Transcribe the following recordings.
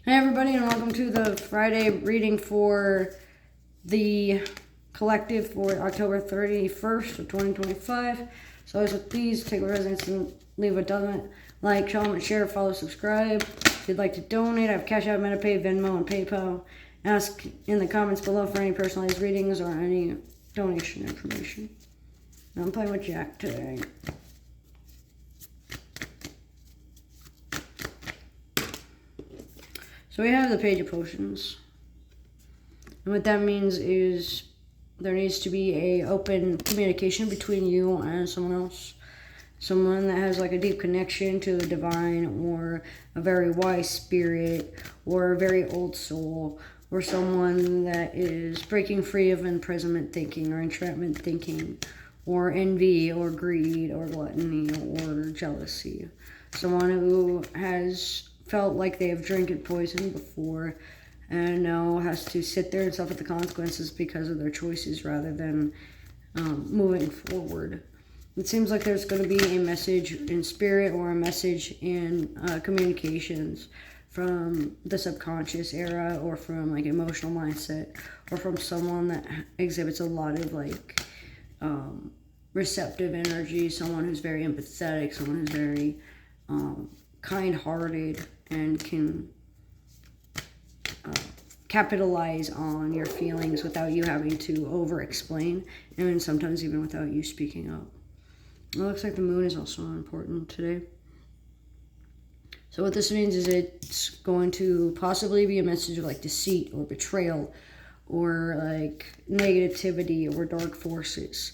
Hey everybody, and welcome to the Friday reading for the collective for October 31st of 2025. So as with please take a residence and leave a comment, like, comment, share, follow, subscribe. If you'd like to donate, I have Cash App, MetaPay, Venmo, and PayPal. Ask in the comments below for any personalized readings or any donation information. I'm playing with Jack today. So we have the Page of Potions. And what that means is there needs to be a open communication between you and someone else. Someone that has like a deep connection to the divine, or a very wise spirit, or a very old soul, or someone that is breaking free of imprisonment thinking or entrapment thinking, or envy or greed or gluttony or jealousy. Someone who has felt like they have drinking poison before and now has to sit there and suffer the consequences because of their choices rather than moving forward. It seems like there's going to be a message in spirit or a message in communications from the subconscious era, or from like emotional mindset, or from someone that exhibits a lot of like receptive energy, someone who's very empathetic, someone who's very kind-hearted and can capitalize on your feelings without you having to over-explain, and sometimes even without you speaking up. It looks like the moon is also important today. So what this means is it's going to possibly be a message of like deceit or betrayal, or like negativity or dark forces.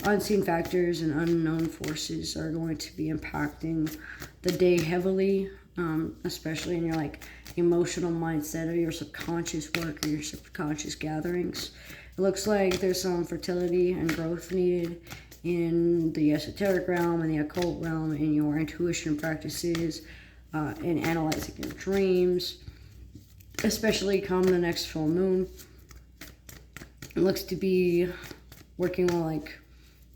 Unseen factors and unknown forces are going to be impacting the day heavily, especially in your like emotional mindset or your subconscious work or your subconscious gatherings. It looks like there's some fertility and growth needed in the esoteric realm and the occult realm, in your intuition practices, in analyzing your dreams, especially come the next full moon. It looks to be working on like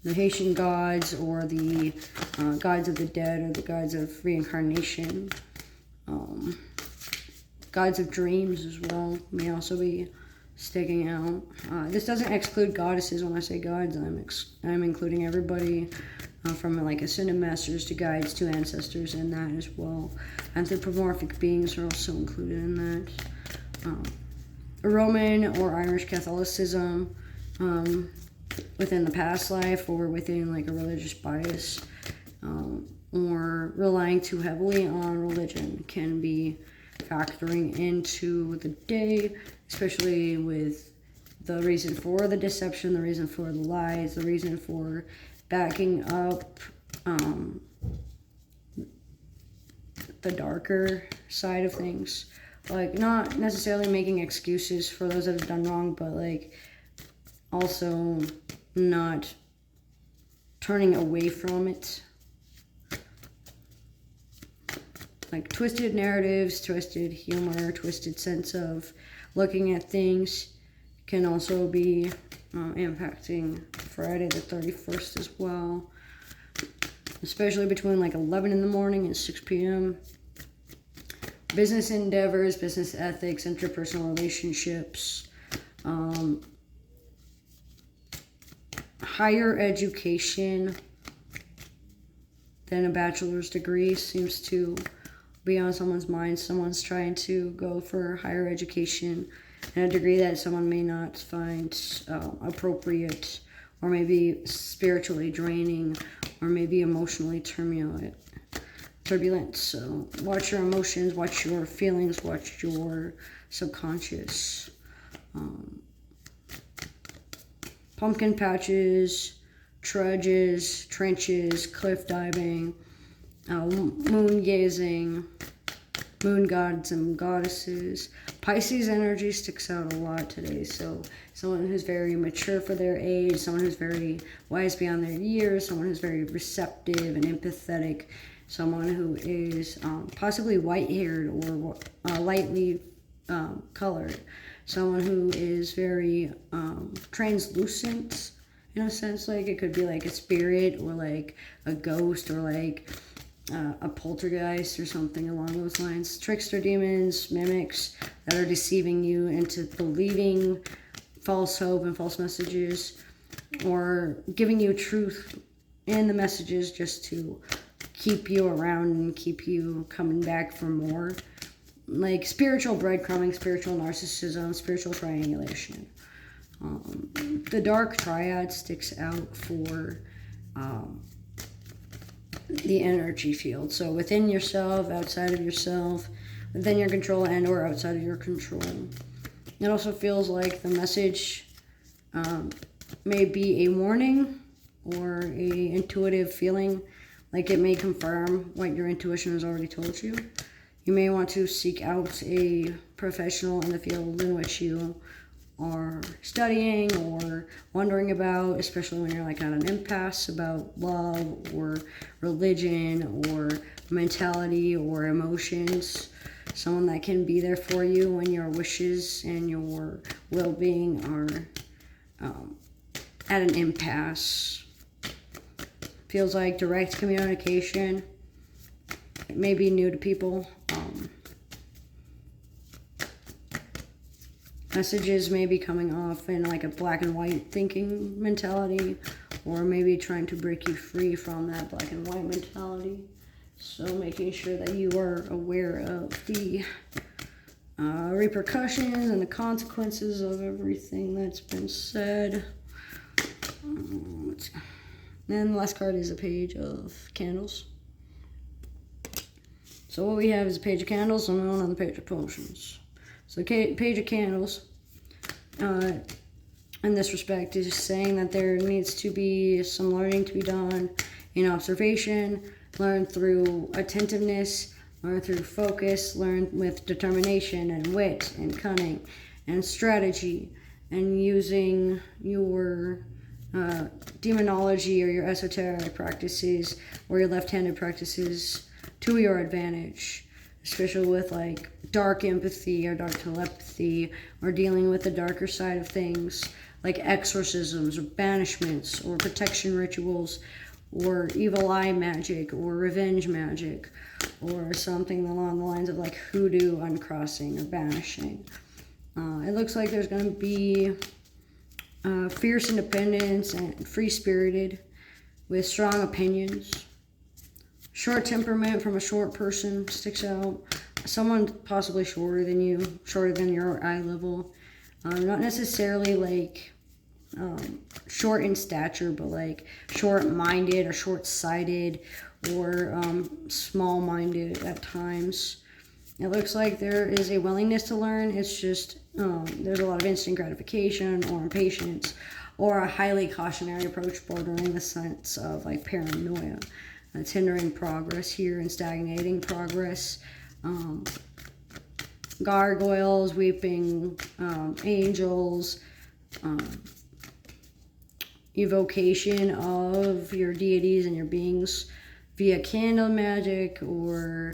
the Haitian gods, or the gods of the dead, or the gods of reincarnation. Gods of dreams as well may also be sticking out. This doesn't exclude goddesses. When I say gods, I'm including everybody from like ascended masters to guides to ancestors in that as well. Anthropomorphic beings are also included in that. Roman or Irish Catholicism, within the past life, or within like a religious bias, or relying too heavily on religion can be factoring into the day, especially with the reason for the deception, the reason for the lies, the reason for backing up the darker side of things. Like, not necessarily making excuses for those that have done wrong, but like also not turning away from it. Like twisted narratives, twisted humor, twisted sense of looking at things can also be impacting Friday the 31st as well, especially between like 11 in the morning and 6 p.m. Business endeavors, business ethics, interpersonal relationships, higher education than a bachelor's degree seems to be on someone's mind. Someone's trying to go for higher education and a degree that someone may not find appropriate, or maybe spiritually draining, or maybe emotionally turbulent. So watch your emotions, watch your feelings, watch your subconscious. Pumpkin patches, trudges, trenches, cliff diving, moon gazing, moon gods and goddesses. Pisces energy sticks out a lot today. So someone who's very mature for their age, someone who's very wise beyond their years, someone who's very receptive and empathetic, someone who is possibly white-haired or lightly colored, someone who is very translucent in a sense. Like, it could be like a spirit, or like a ghost, or like a poltergeist or something along those lines. Trickster demons, mimics that are deceiving you into believing false hope and false messages, or giving you truth in the messages just to keep you around and keep you coming back for more. Like spiritual breadcrumbing, spiritual narcissism, spiritual triangulation. The dark triad sticks out for the energy field. So within yourself, outside of yourself, within your control and or outside of your control. It also feels like the message may be a warning or a intuitive feeling, like it may confirm what your intuition has already told you. You may want to seek out a professional in the field in which you are studying or wondering about, especially when you're like at an impasse about love or religion or mentality or emotions. Someone that can be there for you when your wishes and your well-being are at an impasse. Feels like direct communication. It may be new to people. Messages may be coming off in like a black and white thinking mentality, or maybe trying to break you free from that black and white mentality. So making sure that you are aware of the repercussions and the consequences of everything that's been said. And the last card is a page of candles. So what we have is a page of candles and one on the page of potions. So the page of candles, in this respect, is saying that there needs to be some learning to be done in observation, learn through attentiveness, learn through focus, learn with determination and wit and cunning and strategy, and using your demonology or your esoteric practices or your left-handed practices to your advantage, especially with like dark empathy or dark telepathy, or dealing with the darker side of things like exorcisms or banishments or protection rituals or evil eye magic or revenge magic or something along the lines of like hoodoo, uncrossing, or banishing. It looks like there's going to be fierce independence and free-spirited with strong opinions. Short temperament from a short person sticks out. Someone possibly shorter than you, shorter than your eye level. Not necessarily like short in stature, but like short-minded or short-sighted or small-minded at times. It looks like there is a willingness to learn. It's just there's a lot of instant gratification or impatience or a highly cautionary approach bordering the sense of like paranoia. It's hindering progress here and stagnating progress. Gargoyles, weeping angels, evocation of your deities and your beings via candle magic or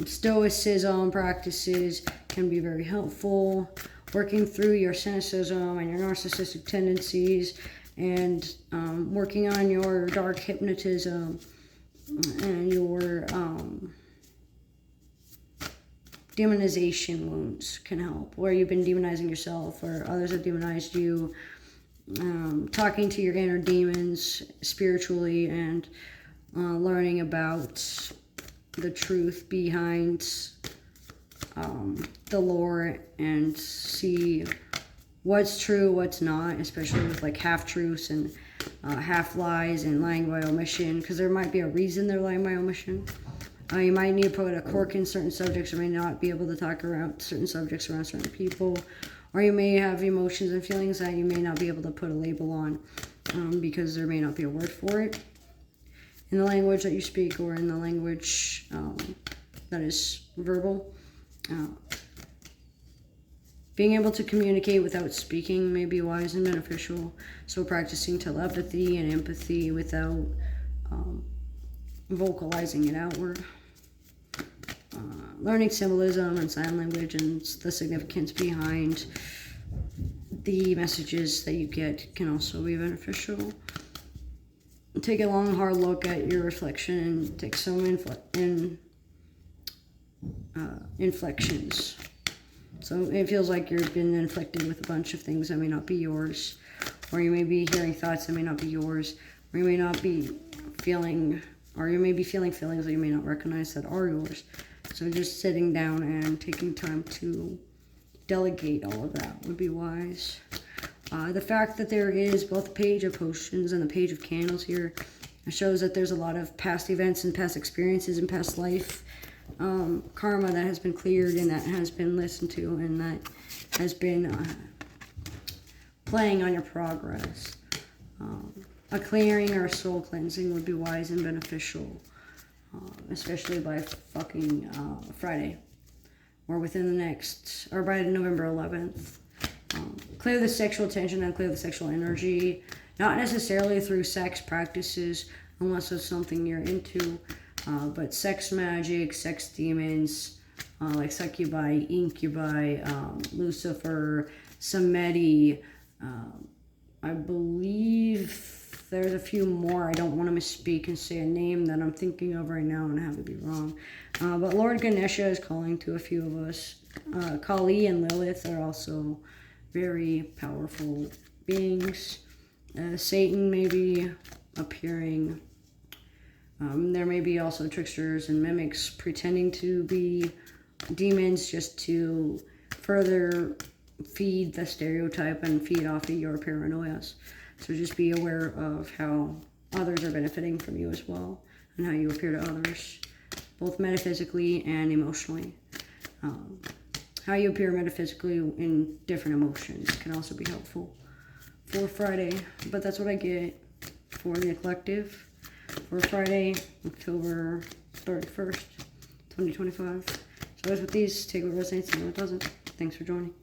stoicism practices can be very helpful. Working through your cynicism and your narcissistic tendencies, and working on your dark hypnotism and your demonization wounds can help, where you've been demonizing yourself or others have demonized you. Talking to your inner demons spiritually and learning about the truth behind the lore and see what's true, what's not, especially with like half-truths and half-lies and lying by omission, because there might be a reason they're lying by omission. You might need to put a cork in certain subjects, or may not be able to talk around certain subjects around certain people, or you may have emotions and feelings that you may not be able to put a label on because there may not be a word for it in the language that you speak or in the language that is verbal. Being able to communicate without speaking may be wise and beneficial, so practicing telepathy and empathy without vocalizing it outward. Learning symbolism and sign language and the significance behind the messages that you get can also be beneficial. take a long, hard look at your reflection and take some inflections. So it feels like you've been inflicted with a bunch of things that may not be yours, or you may be hearing thoughts that may not be yours, or you may not be feeling, or you may be feeling feelings that you may not recognize that are yours. So just sitting down and taking time to delegate all of that would be wise. The fact that there is both the page of potions and the page of candles here shows that there's a lot of past events and past experiences and past life karma that has been cleared and that has been listened to and that has been playing on your progress. A clearing or a soul cleansing would be wise and beneficial, especially by fucking Friday or within the next, or by November 11th. Clear the sexual tension and clear the sexual energy, not necessarily through sex practices unless it's something you're into, but sex magic, sex demons, like succubi, incubi, Lucifer, Samedi, I believe there's a few more. I don't want to misspeak and say a name that I'm thinking of right now and have it be wrong. But Lord Ganesha is calling to a few of us. Kali and Lilith are also very powerful beings. Satan may be appearing. There may be also tricksters and mimics pretending to be demons just to further feed the stereotype and feed off of your paranoias. So just be aware of how others are benefiting from you as well and how you appear to others, both metaphysically and emotionally. How you appear metaphysically in different emotions can also be helpful for Friday, but that's what I get for the collective for Friday, October 31st, 2025. So as with these, take what resonates and what doesn't. Thanks for joining.